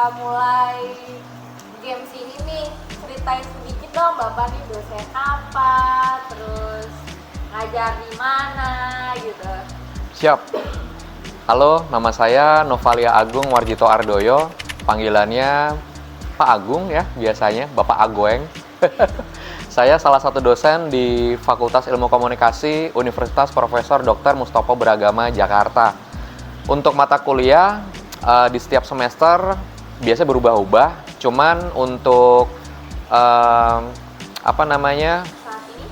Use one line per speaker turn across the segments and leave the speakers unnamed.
kita mulai games ini nih, ceritain sedikit dong Bapak nih dosen apa, terus ngajar di mana gitu.
Siap. Halo, nama saya Novalia Agung Warjito Ardoyo. Panggilannya Pak Agung ya, biasanya Bapak Agoeng. Saya salah satu dosen di Fakultas Ilmu Komunikasi Universitas Profesor Dr. Mustopo Beragama Jakarta. Untuk mata kuliah di setiap semester biasa berubah-ubah. Cuman untuk
Saat ini?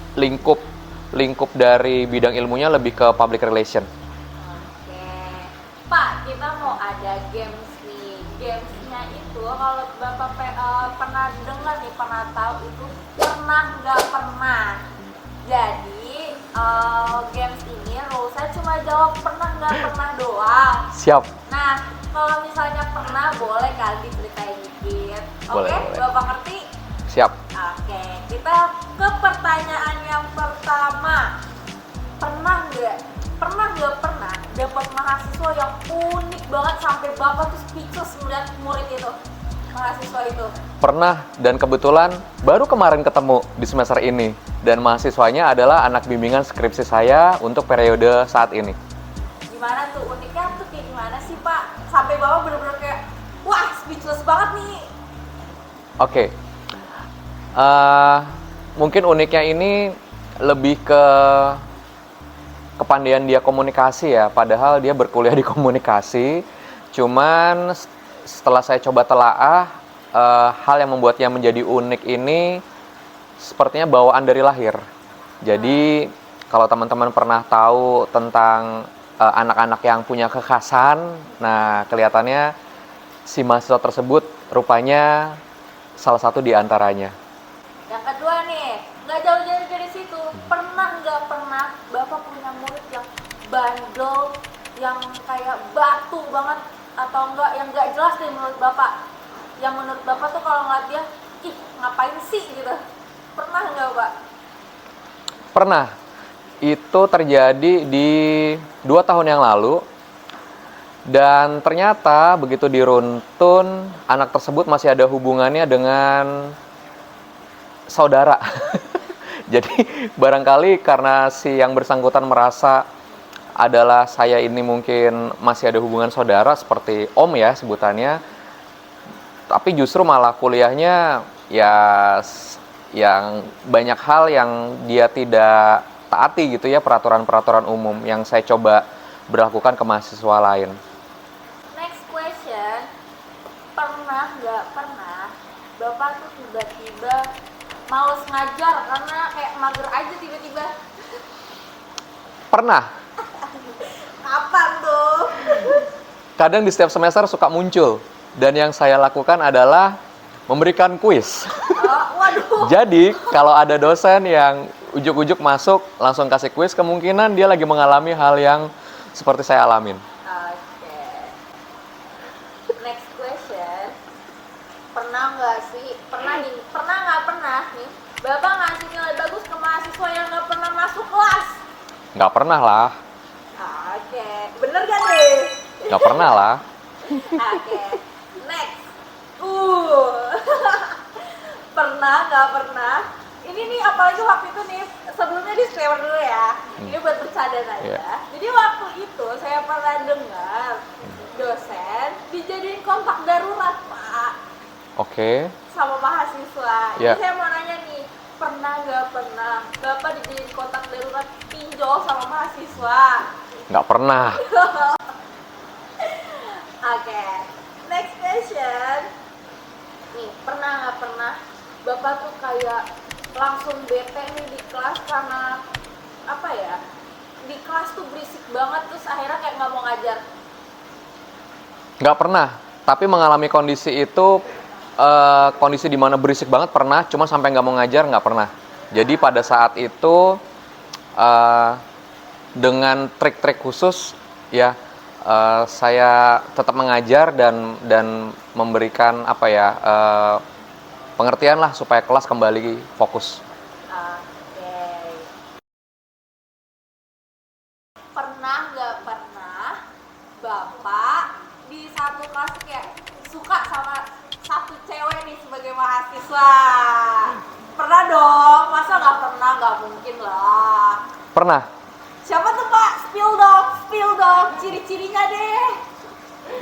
lingkup dari bidang ilmunya lebih ke public relation.
Oke. Pak, kita mau ada games nih. Gamesnya itu kalau Bapak pernah dengar nih, pernah tahu itu pernah nggak pernah. Jadi games ini rulesnya cuma jawab pernah nggak pernah doang.
Siap.
Nah, kalau misalnya pernah boleh kali diceritain dikit. Oke,
Boleh.
Bapak ngerti?
Siap.
Oke, kita ke pertanyaan yang pertama. Pernah nggak pernah dapat mahasiswa yang unik banget sampai Bapak tuh speechless melihat murid itu, mahasiswa itu?
Pernah, dan kebetulan baru kemarin ketemu di semester ini. Dan mahasiswanya adalah anak bimbingan skripsi saya untuk periode saat ini.
Gimana tuh uniknya tuh kayak gimana sih Pak? Sampai Bapak bener-bener kayak, wah speechless banget nih.
Oke. Mungkin uniknya ini lebih ke kepandaian dia komunikasi ya, padahal dia berkuliah di komunikasi. Cuman setelah saya coba telaah, hal yang membuatnya menjadi unik ini sepertinya bawaan dari lahir. Jadi kalau teman-teman pernah tahu tentang anak-anak yang punya kekhasan, nah kelihatannya si mahasiswa tersebut rupanya salah satu di antaranya.
Yang kedua nih, nggak jauh-jauh dari situ. Pernah nggak pernah Bapak punya murid yang bandel, yang kayak batu banget, atau enggak yang nggak jelas deh menurut Bapak? Yang menurut Bapak tuh kalau ngeliat dia, ih ngapain sih gitu? Pernah nggak Pak?
Pernah. Itu terjadi di 2 tahun yang lalu. Dan ternyata begitu diruntun, anak tersebut masih ada hubungannya dengan saudara. Jadi barangkali karena si yang bersangkutan merasa adalah saya ini mungkin masih ada hubungan saudara seperti om ya sebutannya. Tapi justru malah kuliahnya ya yang banyak hal yang dia tidak taati gitu ya, peraturan-peraturan umum yang saya coba berlakukan ke mahasiswa lain.
Next question, pernah nggak pernah Bapak tuh tiba-tiba males ngajar karena kayak mager aja tiba-tiba?
Pernah.
Kapan tuh?
Kadang di setiap semester suka muncul. Dan yang saya lakukan adalah memberikan kuis.
Waduh.
Jadi kalau ada dosen yang ujuk-ujuk masuk langsung kasih kuis, kemungkinan dia lagi mengalami hal yang seperti saya alamin.
Oke. Next question. Pernah nggak sih? Pernah nggak pernah nih? Bapak ngasih nilai bagus ke mahasiswa yang nggak pernah masuk kelas?
Nggak pernah lah.
Oke. Bener gak nih?
Nggak pernah lah.
Oke. Next. Pernah nggak pernah? Ini nih apalagi waktu itu nih, sebelumnya disclaimer dulu ya. Ini buat bercanda aja.
Yeah.
Jadi waktu itu saya pernah dengar dosen dijadiin kontak darurat Pak
Oke.
sama mahasiswa.
Yeah.
Jadi saya mau nanya nih, pernah nggak pernah Bapak dijadiin kontak darurat pinjol sama mahasiswa?
Nggak pernah.
Oke. Next question. Nih, pernah nggak pernah Bapak tuh kayak langsung bete nih di kelas karena apa ya? Di kelas tuh berisik banget terus akhirnya kayak nggak mau ngajar.
Nggak pernah. Tapi mengalami kondisi itu, kondisi di mana berisik banget pernah, cuma sampai nggak mau ngajar nggak pernah. Jadi pada saat itu dengan trik-trik khusus ya, saya tetap mengajar dan memberikan pengertian lah supaya kelas kembali fokus.
Oke. Pernah nggak pernah Bapak di satu kelas kayak suka sama nih sebagai mahasiswa? Pernah dong, masa nggak pernah? Nggak mungkin lah.
Pernah.
Siapa tuh Pak? Spill dong, ciri-cirinya deh.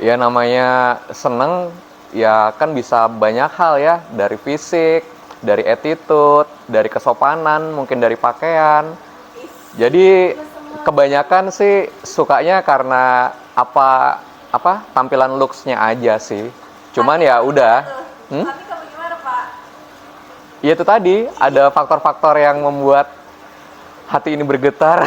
Ya namanya seneng, ya kan bisa banyak hal ya. Dari fisik, dari attitude, dari kesopanan, mungkin dari pakaian. Jadi kebanyakan sih sukanya karena apa tampilan looks-nya aja sih. Cuman ya udah.
Tapi kamu gimana Pak?
Ya itu tadi ada faktor-faktor yang membuat hati ini bergetar.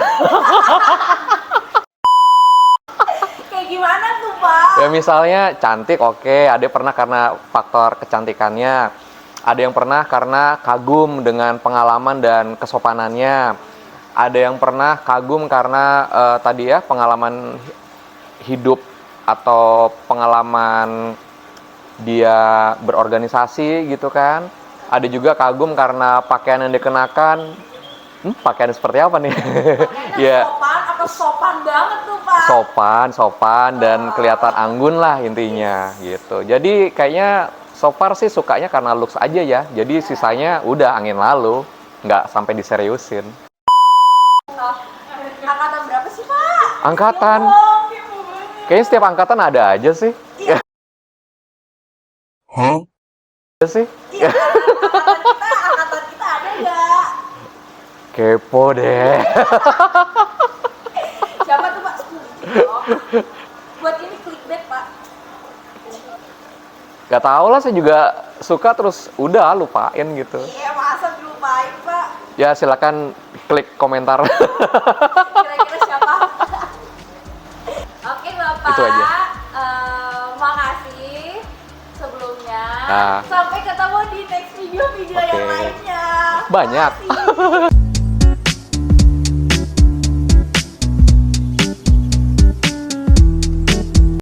Kayak gimana tuh Pak?
Ya misalnya cantik, oke. Ada yang pernah karena faktor kecantikannya. Ada yang pernah karena kagum dengan pengalaman dan kesopanannya. Ada yang pernah kagum karena tadi ya pengalaman hidup atau pengalaman dia berorganisasi gitu kan. Ada juga kagum karena pakaian yang dikenakan. Pakaian seperti apa nih? Ya
Sopan atau sopan banget tuh Pak?
sopan dan kelihatan anggun lah intinya gitu. Jadi kayaknya so far sih sukanya karena looks aja ya. Jadi sisanya udah angin lalu, nggak sampai diseriusin.
Angkatan berapa sih Pak?
Angkatan.
Kepo banget.
Kayaknya setiap angkatan ada aja sih.
Iya.
Hah? Ada sih.
Iya, angkatan kita ada nggak?
Kepo deh.
Siapa tuh Pak? Oh. Buat ini clickbait Pak.
Gak tau lah, saya juga suka terus udah lupain gitu.
Iya, masa dilupain Pak?
Ya silakan klik komentar.
Kira-kira siapa? Oke Bapak.
Itu aja.
Makasih sebelumnya.
Nah.
Sampai ketemu di next video yang
Oke.
lainnya.
Banyak.
Makasih.